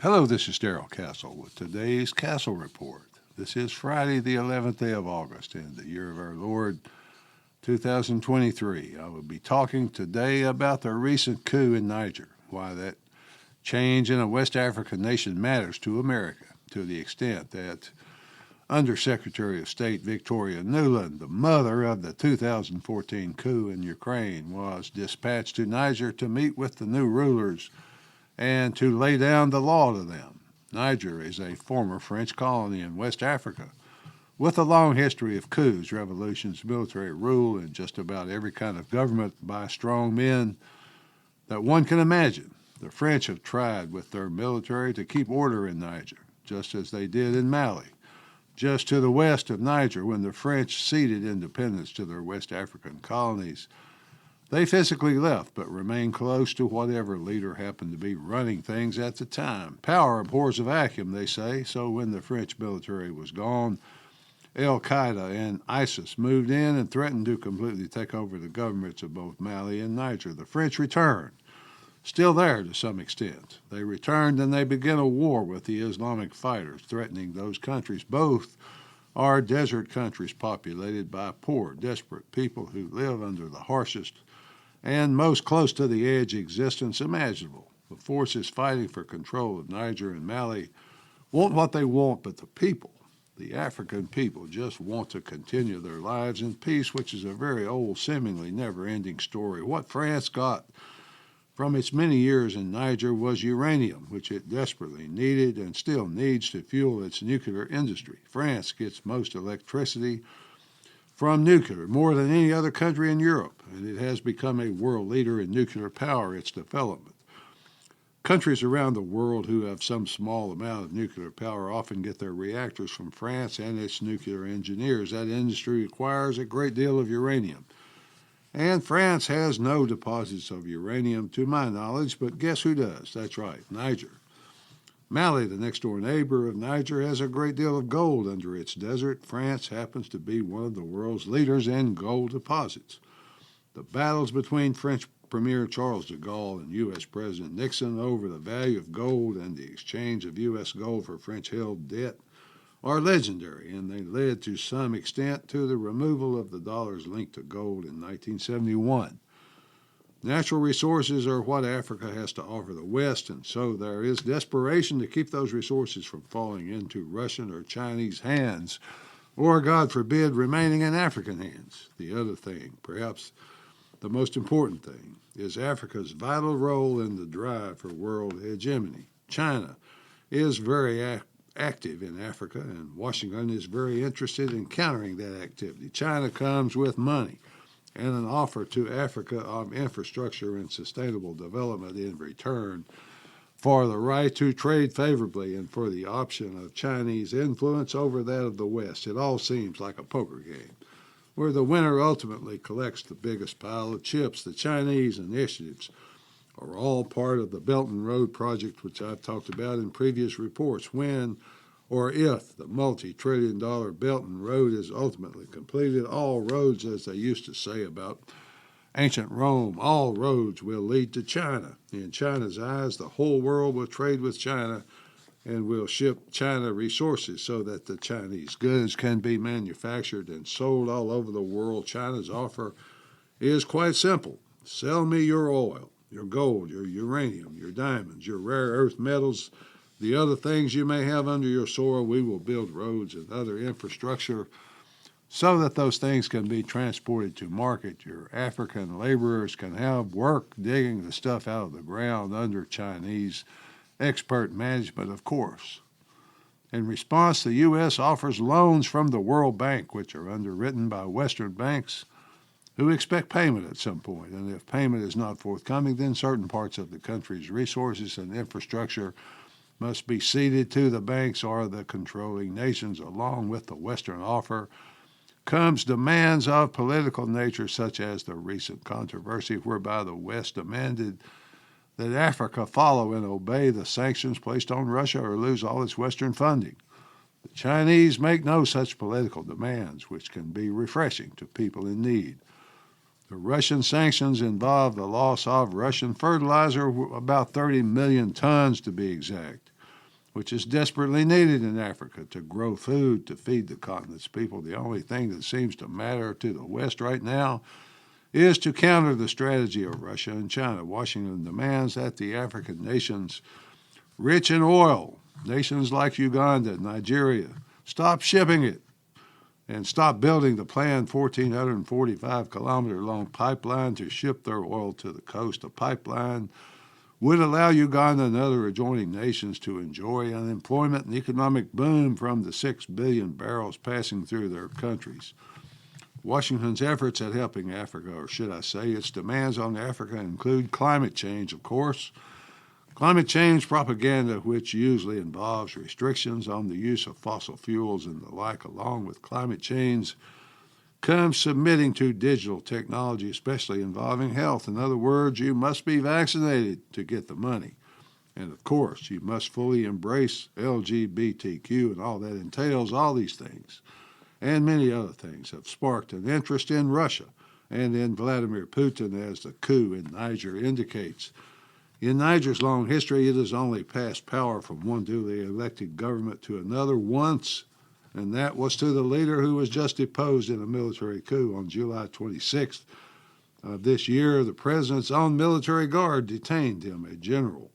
Hello, this is Darrell Castle with today's Castle Report. This is Friday, the 11th day of August in the year of our Lord 2023. I will be talking today about the recent coup in Niger, why that change in a West African nation matters to America, to the extent that Undersecretary of State Victoria Nuland, the mother of the 2014 coup in Ukraine, was dispatched to Niger to meet with the new rulers and to lay down the law to them. Niger is a former French colony in West Africa with a long history of coups, revolutions, military rule, and just about every kind of government by strong men that one can imagine. The French have tried with their military to keep order in Niger, just as they did in Mali. Just to the west of Niger, when the French ceded independence to their West African colonies, they physically left, but remained close to whatever leader happened to be running things at the time. Power abhors a vacuum, they say, so when the French military was gone, Al Qaeda and ISIS moved in and threatened to completely take over the governments of both Mali and Niger. The French returned, still there to some extent. They returned and they began a war with the Islamic fighters, threatening those countries. Both are desert countries populated by poor, desperate people who live under the harshest and most close to the edge existence imaginable. The forces fighting for control of Niger and Mali want what they want, but the people, the African people, just want to continue their lives in peace, which is a very old, seemingly never-ending story. What France got from its many years in Niger was uranium, which it desperately needed and still needs to fuel its nuclear industry. France gets most electricity from nuclear, more than any other country in Europe, and it has become a world leader in nuclear power, its development. Countries around the world who have some small amount of nuclear power often get their reactors from France and its nuclear engineers. That industry requires a great deal of uranium. And France has no deposits of uranium, to my knowledge, but guess who does? That's right, Niger. Mali, the next door neighbor of Niger, has a great deal of gold under its desert. France happens to be one of the world's leaders in gold deposits. The battles between French Premier Charles de Gaulle and U.S. President Nixon over the value of gold and the exchange of U.S. gold for French-held debt are legendary, and they led to some extent to the removal of the dollars linked to gold in 1971. Natural resources are what Africa has to offer the West, and so there is desperation to keep those resources from falling into Russian or Chinese hands, or, God forbid, remaining in African hands. The other thing, perhaps the most important thing, is Africa's vital role in the drive for world hegemony. China is very active in Africa, and Washington is very interested in countering that activity. China comes with money and an offer to Africa of infrastructure and sustainable development in return for the right to trade favorably and for the option of Chinese influence over that of the West. It all seems like a poker game, where the winner ultimately collects the biggest pile of chips. The Chinese initiatives are all part of the Belt and Road project, which I've talked about in previous reports. When or if the multi-trillion-dollar Belt and Road is ultimately completed, all roads, as they used to say about ancient Rome, all roads will lead to China. In China's eyes, the whole world will trade with China and will ship China resources so that the Chinese goods can be manufactured and sold all over the world. China's offer is quite simple. Sell me your oil, your gold, your uranium, your diamonds, your rare earth metals, the other things you may have under your soil. We will build roads and other infrastructure so that those things can be transported to market. Your African laborers can have work digging the stuff out of the ground under Chinese expert management, of course. In response, the U.S. offers loans from the World Bank, which are underwritten by Western banks who expect payment at some point. And if payment is not forthcoming, then certain parts of the country's resources and infrastructure must be ceded to the banks or the controlling nations. Along with the Western offer comes demands of political nature, such as the recent controversy whereby the West demanded that Africa follow and obey the sanctions placed on Russia or lose all its Western funding. The Chinese make no such political demands, which can be refreshing to people in need. The Russian sanctions involve the loss of Russian fertilizer, about 30 million tons to be exact. which is desperately needed in Africa to grow food to feed the continent's people. The only thing that seems to matter to the West right now is to counter the strategy of Russia and China. Washington demands that the African nations rich in oil, nations like Uganda, Nigeria, stop shipping it and stop building the planned 1,445-kilometer-long pipeline to ship their oil to the coast. A pipeline would allow Uganda and other adjoining nations to enjoy unemployment and economic boom from the 6 billion barrels passing through their countries. Washington's efforts at helping Africa, or should I say its demands on Africa, include climate change, of course. Climate change propaganda, which usually involves restrictions on the use of fossil fuels and the like, along with climate change, comes submitting to digital technology, especially involving health. In other words, you must be vaccinated to get the money. And of course, you must fully embrace LGBTQ and all that entails. All these things and many other things have sparked an interest in Russia and in Vladimir Putin, as the coup in Niger indicates. In Niger's long history, it has only passed power from one duly elected government to another once, and that was to the leader who was just deposed in a military coup on July 26th of this year. The president's own military guard detained him. A general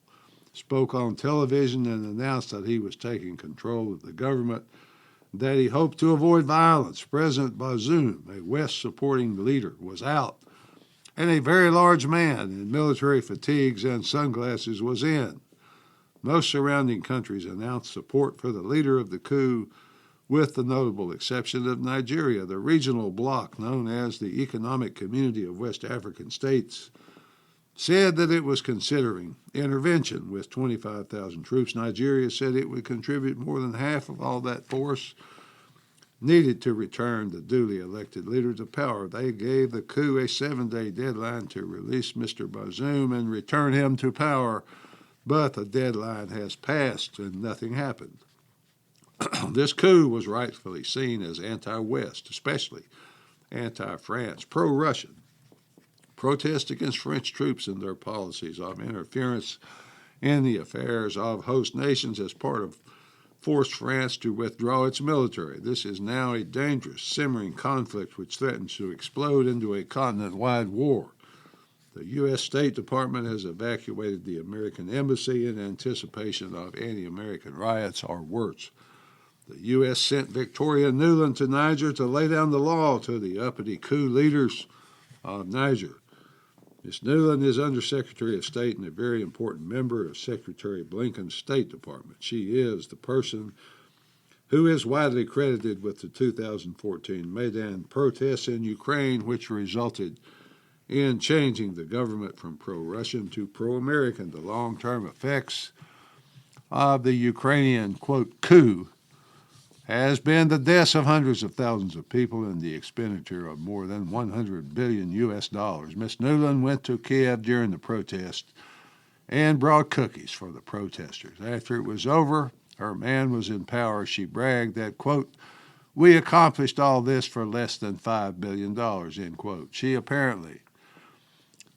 spoke on television and announced that he was taking control of the government, that he hoped to avoid violence. President Bazoum, a West-supporting leader, was out, and a very large man in military fatigues and sunglasses was in. Most surrounding countries announced support for the leader of the coup, with the notable exception of Nigeria. The regional bloc, known as the Economic Community of West African States, said that it was considering intervention with 25,000 troops. Nigeria said it would contribute more than half of all that force needed to return the duly elected leader to power. They gave the coup a 7-day deadline to release Mr. Bazoum and return him to power, but the deadline has passed and nothing happened. This coup was rightfully seen as anti-West, especially anti-France, pro-Russian. Protest against French troops and their policies of interference in the affairs of host nations as part of forced France to withdraw its military. This is now a dangerous, simmering conflict which threatens to explode into a continent-wide war. The U.S. State Department has evacuated the American embassy in anticipation of anti-American riots or worse. The U.S. sent Victoria Nuland to Niger to lay down the law to the uppity coup leaders of Niger. Ms. Nuland is Undersecretary of State and a very important member of Secretary Blinken's State Department. She is the person who is widely credited with the 2014 Maidan protests in Ukraine, which resulted in changing the government from pro-Russian to pro-American. The long-term effects of the Ukrainian, quote, coup has been the deaths of hundreds of thousands of people and the expenditure of more than $100 billion U.S. Ms. Nuland went to Kiev during the protest and brought cookies for the protesters. After it was over, her man was in power. She bragged that, quote, "We accomplished all this for less than $5 billion, end quote. She apparently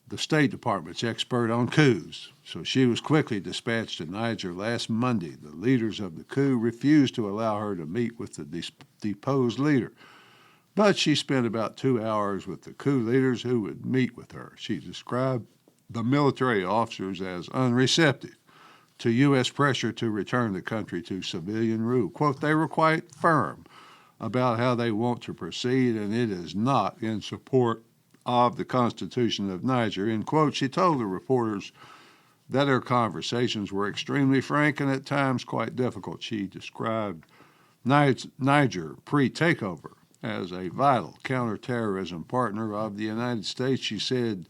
the State Department's expert on coups, so she was quickly dispatched to Niger last Monday. The leaders of the coup refused to allow her to meet with the deposed leader, but she spent about 2 hours with the coup leaders who would meet with her. She described the military officers as unreceptive to U.S. pressure to return the country to civilian rule. Quote, "They were quite firm about how they want to proceed, and it is not in support of the Constitution of Niger," end quote. She told the reporters that her conversations were extremely frank and at times quite difficult. She described Niger pre-takeover as a vital counterterrorism partner of the United States. She said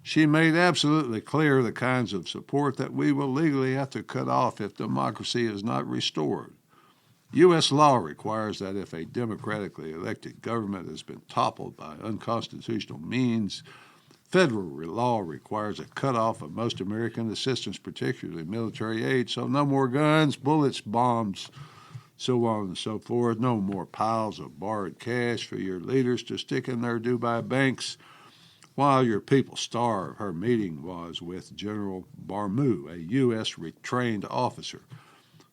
she made absolutely clear the kinds of support that we will legally have to cut off if democracy is not restored. U.S. law requires that if a democratically elected government has been toppled by unconstitutional means, federal law requires a cutoff of most American assistance, particularly military aid. So no more guns, bullets, bombs, so on and so forth. No more piles of borrowed cash for your leaders to stick in their Dubai banks while your people starve. Her meeting was with General Barmou, a U.S. trained officer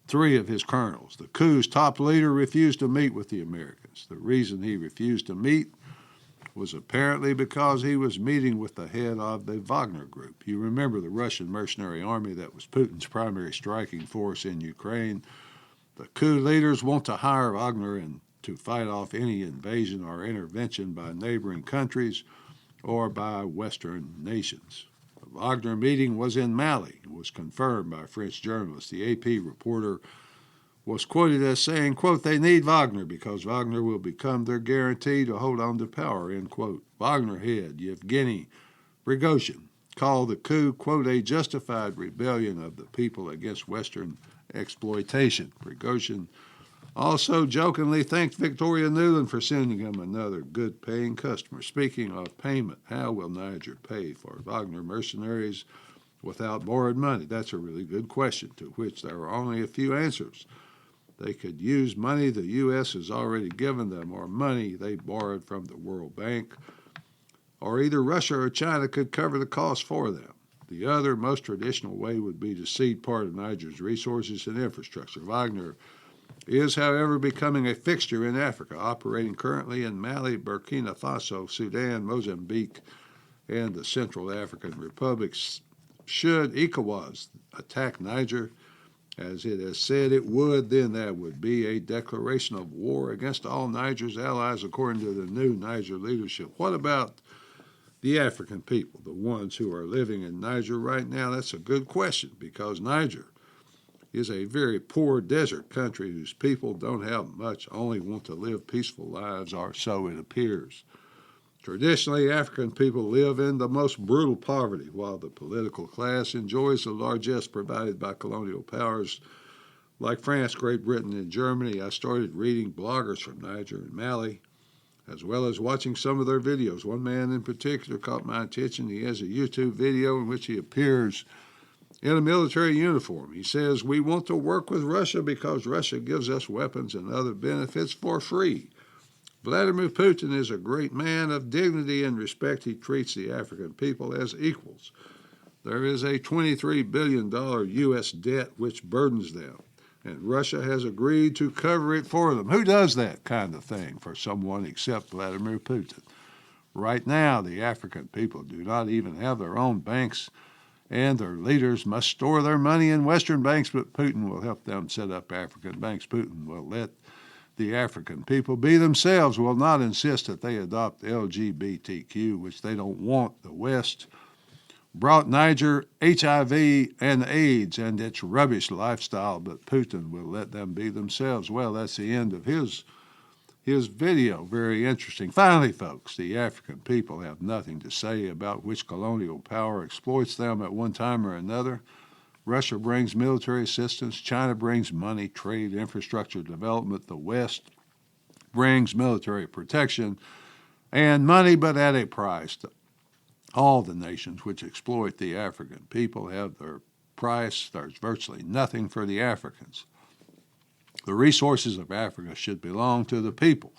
3 of his colonels. The coup's top leader refused to meet with the Americans. The reason he refused to meet was apparently because he was meeting with the head of the Wagner Group. You remember the Russian mercenary army that was Putin's primary striking force in Ukraine. The coup leaders want to hire Wagner and to fight off any invasion or intervention by neighboring countries or by Western nations. The Wagner meeting was in Mali. It was confirmed by French journalists. The AP reporter was quoted as saying, quote, "They need Wagner because Wagner will become their guarantee to hold on to power," end quote. Wagner head Yevgeny Prigozhin called the coup, quote, "a justified rebellion of the people against Western exploitation." Prigozhin also jokingly thanked Victoria Nuland for sending him another good-paying customer. Speaking of payment, how will Niger pay for Wagner mercenaries without borrowed money? That's a really good question, to which there are only a few answers. They could use money the U.S. has already given them or money they borrowed from the World Bank, or either Russia or China could cover the cost for them. The other, most traditional way would be to cede part of Niger's resources and infrastructure. Wagner is, however, becoming a fixture in Africa, operating currently in Mali, Burkina Faso, Sudan, Mozambique, and the Central African Republics. Should ECOWAS attack Niger, as it has said it would, then that would be a declaration of war against all Niger's allies, according to the new Niger leadership. What about the African people, the ones who are living in Niger right now? That's a good question, because Niger is a very poor desert country whose people don't have much, only want to live peaceful lives, or so it appears. Traditionally, African people live in the most brutal poverty, while the political class enjoys the largesse provided by colonial powers like France, Great Britain, and Germany. I started reading bloggers from Niger and Mali, as well as watching some of their videos. One man in particular caught my attention. He has a YouTube video in which he appears in a military uniform. He says, "We want to work with Russia because Russia gives us weapons and other benefits for free. Vladimir Putin is a great man of dignity and respect. He treats the African people as equals. There is a $23 billion U.S. debt which burdens them, and Russia has agreed to cover it for them." Who does that kind of thing for someone except Vladimir Putin? Right now, the African people do not even have their own banks, and their leaders must store their money in Western banks, but Putin will help them set up African banks. Putin will let the African people be themselves, will not insist that they adopt LGBTQ, which they don't want. The West brought Niger HIV and AIDS and its rubbish lifestyle, but Putin will let them be themselves. Well, that's the end of his video. Very interesting. Finally, folks, the African people have nothing to say about which colonial power exploits them at one time or another. Russia brings military assistance. China brings money, trade, infrastructure development. The West brings military protection and money, but at a price. All the nations which exploit the African people have their price. There's virtually nothing for the Africans. The resources of Africa should belong to the people,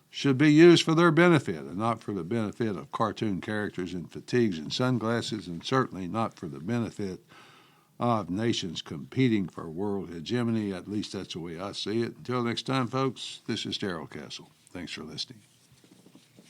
should be used for their benefit and not for the benefit of cartoon characters in fatigues and sunglasses, and certainly not for the benefit of nations competing for world hegemony. At least that's the way I see it. Until next time, folks, this is Darrell Castle. Thanks for listening.